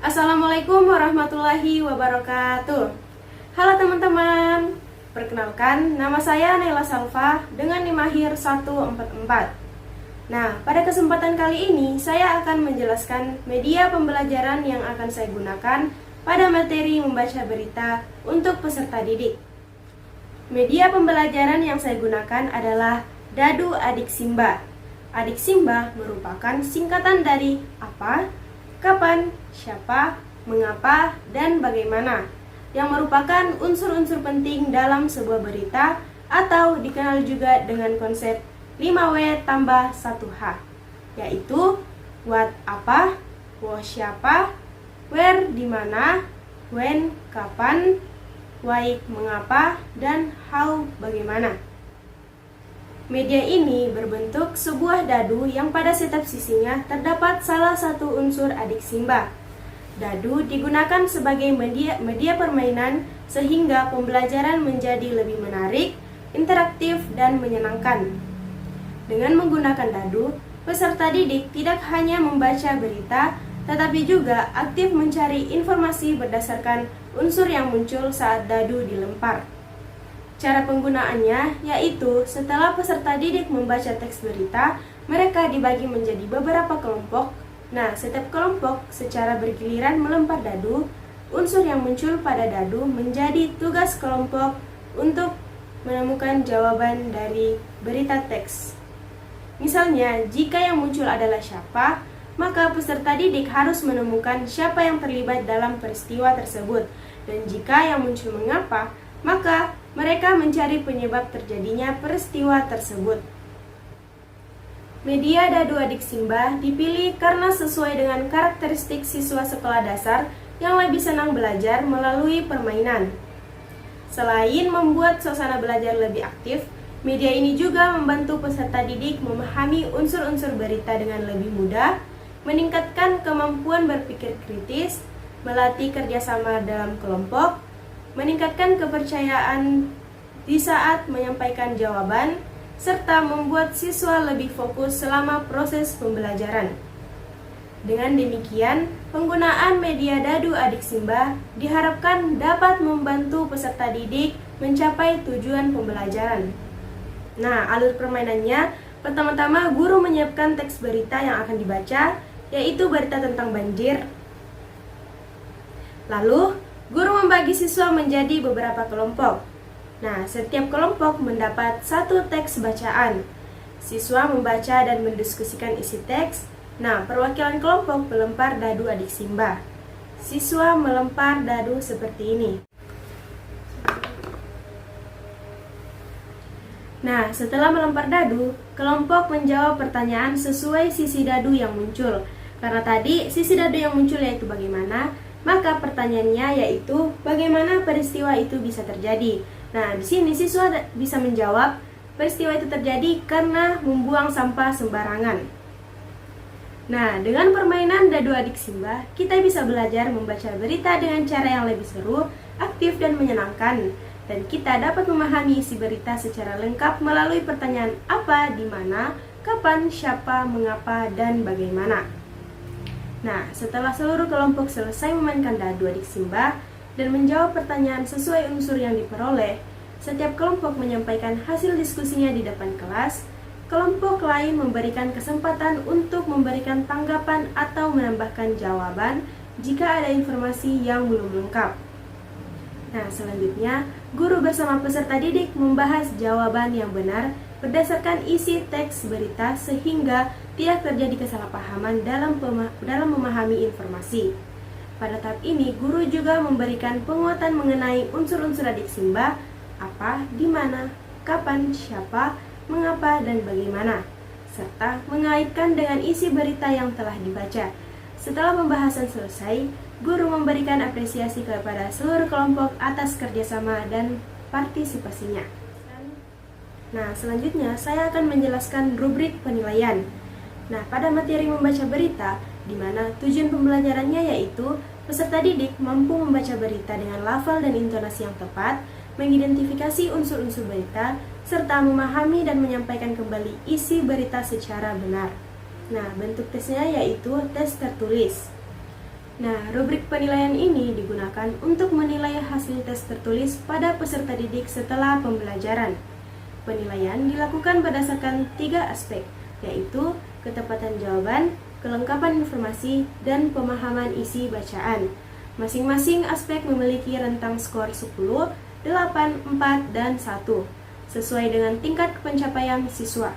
Assalamualaikum warahmatullahi wabarakatuh. Halo teman-teman, perkenalkan nama saya Naila Salva dengan NIM akhir 144. Nah, pada kesempatan kali ini saya akan menjelaskan media pembelajaran yang akan saya gunakan pada materi membaca berita untuk peserta didik. Media pembelajaran yang saya gunakan adalah Dadu Adik Simba. Adik Simba merupakan singkatan dari apa, kapan, siapa, mengapa, dan bagaimana, yang merupakan unsur-unsur penting dalam sebuah berita atau dikenal juga dengan konsep 5W tambah 1H, yaitu what apa, what siapa, where di mana, when kapan, why mengapa, dan how bagaimana. Media ini berbentuk sebuah dadu yang pada setiap sisinya terdapat salah satu unsur adik Simba. Dadu digunakan sebagai media permainan sehingga pembelajaran menjadi lebih menarik, interaktif, dan menyenangkan. Dengan menggunakan dadu, peserta didik tidak hanya membaca berita, tetapi juga aktif mencari informasi berdasarkan unsur yang muncul saat dadu dilempar. Cara penggunaannya yaitu setelah peserta didik membaca teks berita, mereka dibagi menjadi beberapa kelompok. Nah, setiap kelompok secara bergiliran melempar dadu. Unsur yang muncul pada dadu menjadi tugas kelompok untuk menemukan jawaban dari berita teks. Misalnya, jika yang muncul adalah siapa, maka peserta didik harus menemukan siapa yang terlibat dalam peristiwa tersebut. Dan jika yang muncul mengapa, maka mereka mencari penyebab terjadinya peristiwa tersebut. Media Dadu Adik Simba dipilih karena sesuai dengan karakteristik siswa sekolah dasar yang lebih senang belajar melalui permainan. Selain membuat suasana belajar lebih aktif, media ini juga membantu peserta didik memahami unsur-unsur berita dengan lebih mudah, meningkatkan kemampuan berpikir kritis, melatih kerjasama dalam kelompok, meningkatkan kepercayaan di saat menyampaikan jawaban, serta membuat siswa lebih fokus selama proses pembelajaran. Dengan demikian, penggunaan media Dadu Adik Simba diharapkan dapat membantu peserta didik mencapai tujuan pembelajaran. Nah, alur permainannya, pertama-tama guru menyiapkan teks berita yang akan dibaca, yaitu berita tentang banjir. Lalu, guru membagi siswa menjadi beberapa kelompok. Nah, setiap kelompok mendapat satu teks bacaan. Siswa membaca dan mendiskusikan isi teks. Nah, perwakilan kelompok melempar dadu adik Simba. Siswa melempar dadu seperti ini. Nah, setelah melempar dadu, kelompok menjawab pertanyaan sesuai sisi dadu yang muncul. Karena tadi sisi dadu yang muncul yaitu bagaimana, maka pertanyaannya yaitu bagaimana peristiwa itu bisa terjadi. Nah, di sini siswa bisa menjawab peristiwa itu terjadi karena membuang sampah sembarangan. Nah, dengan permainan Dadu Adik Simba, kita bisa belajar membaca berita dengan cara yang lebih seru, aktif, dan menyenangkan. Dan kita dapat memahami isi berita secara lengkap melalui pertanyaan apa, di mana, kapan, siapa, mengapa, dan bagaimana. Nah, setelah seluruh kelompok selesai memainkan Dadu Adik Simba dan menjawab pertanyaan sesuai unsur yang diperoleh, setiap kelompok menyampaikan hasil diskusinya di depan kelas. Kelompok lain memberikan kesempatan untuk memberikan tanggapan atau menambahkan jawaban jika ada informasi yang belum lengkap. Nah, selanjutnya, guru bersama peserta didik membahas jawaban yang benar berdasarkan isi teks berita sehingga tidak terjadi kesalahpahaman dalam memahami informasi. Pada tahap ini, guru juga memberikan penguatan mengenai unsur-unsur adik Simba, apa, di mana, kapan, siapa, mengapa, dan bagaimana, serta mengaitkan dengan isi berita yang telah dibaca. Setelah pembahasan selesai, guru memberikan apresiasi kepada seluruh kelompok atas kerjasama dan partisipasinya. Nah, selanjutnya saya akan menjelaskan rubrik penilaian. Nah, pada materi membaca berita, di mana tujuan pembelajarannya yaitu peserta didik mampu membaca berita dengan lafal dan intonasi yang tepat, mengidentifikasi unsur-unsur berita, serta memahami dan menyampaikan kembali isi berita secara benar. Nah, bentuk tesnya yaitu tes tertulis. Nah, rubrik penilaian ini digunakan untuk menilai hasil tes tertulis pada peserta didik setelah pembelajaran. Penilaian dilakukan berdasarkan 3 aspek, yaitu ketepatan jawaban, kelengkapan informasi, dan pemahaman isi bacaan. Masing-masing aspek memiliki rentang skor 10, 8, 4, dan 1, sesuai dengan tingkat pencapaian siswa.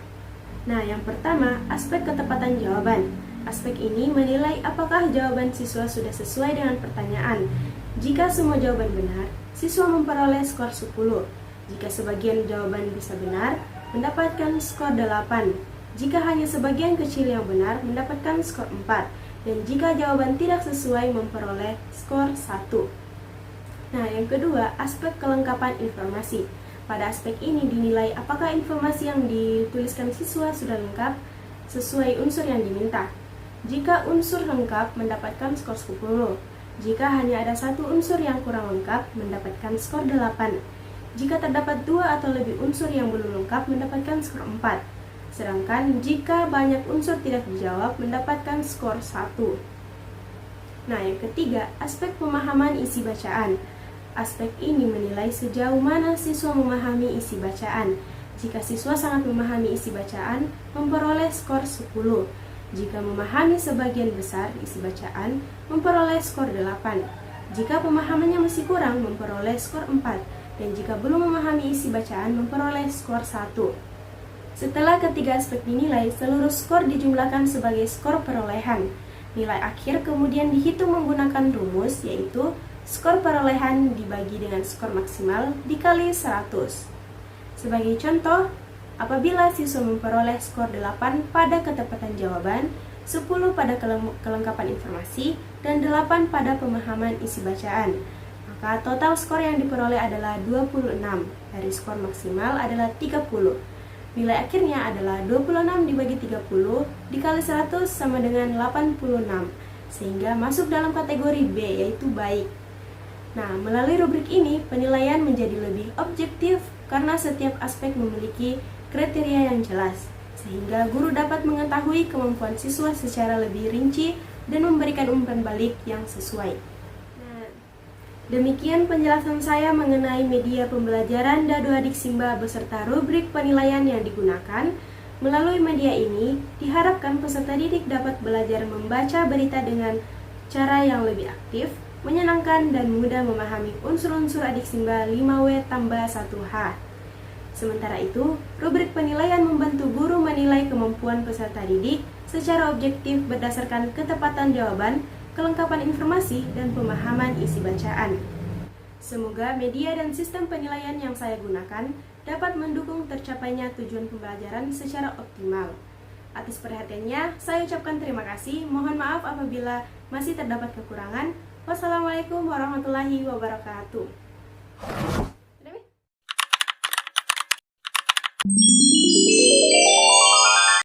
Nah, yang pertama, aspek ketepatan jawaban. Aspek ini menilai apakah jawaban siswa sudah sesuai dengan pertanyaan. Jika semua jawaban benar, siswa memperoleh skor 10. Jika sebagian jawaban bisa benar, mendapatkan skor 8. Jika hanya sebagian kecil yang benar, mendapatkan skor 4. Dan jika jawaban tidak sesuai, memperoleh skor 1. Nah, yang kedua, aspek kelengkapan informasi. Pada aspek ini dinilai apakah informasi yang dituliskan siswa sudah lengkap sesuai unsur yang diminta. Jika unsur lengkap, mendapatkan skor 10. Jika hanya ada satu unsur yang kurang lengkap, mendapatkan skor 8. Jika terdapat 2 atau lebih unsur yang belum lengkap, mendapatkan skor 4. Sedangkan jika banyak unsur tidak dijawab, mendapatkan skor 1. Nah, yang ketiga, aspek pemahaman isi bacaan. Aspek ini menilai sejauh mana siswa memahami isi bacaan. Jika siswa sangat memahami isi bacaan, memperoleh skor 10. Jika memahami sebagian besar isi bacaan, memperoleh skor 8. Jika pemahamannya masih kurang, memperoleh skor 4. Dan jika belum memahami isi bacaan, memperoleh skor 1. Setelah ketiga aspek dinilai, seluruh skor dijumlahkan sebagai skor perolehan. Nilai akhir kemudian dihitung menggunakan rumus, yaitu skor perolehan dibagi dengan skor maksimal dikali 100. Sebagai contoh, apabila siswa memperoleh skor 8 pada ketepatan jawaban, 10 pada kelengkapan informasi, dan 8 pada pemahaman isi bacaan, maka total skor yang diperoleh adalah 26, dari skor maksimal adalah 30. Nilai akhirnya adalah 26 dibagi 30 dikali 100 sama dengan 86, sehingga masuk dalam kategori B, yaitu baik. Nah, melalui rubrik ini, penilaian menjadi lebih objektif karena setiap aspek memiliki kriteria yang jelas, sehingga guru dapat mengetahui kemampuan siswa secara lebih rinci dan memberikan umpan balik yang sesuai. Nah, demikian penjelasan saya mengenai media pembelajaran Dadu Adik Simba beserta rubrik penilaian yang digunakan. Melalui media ini, diharapkan peserta didik dapat belajar membaca berita dengan cara yang lebih aktif, menyenangkan, dan mudah memahami unsur-unsur Adik Simba 5W tambah 1H. Sementara itu, rubrik penilaian membantu guru menilai kemampuan peserta didik secara objektif berdasarkan ketepatan jawaban, kelengkapan informasi, dan pemahaman isi bacaan. Semoga media dan sistem penilaian yang saya gunakan dapat mendukung tercapainya tujuan pembelajaran secara optimal. Atas perhatiannya, saya ucapkan terima kasih. Mohon maaf apabila masih terdapat kekurangan. Wassalamualaikum warahmatullahi wabarakatuh.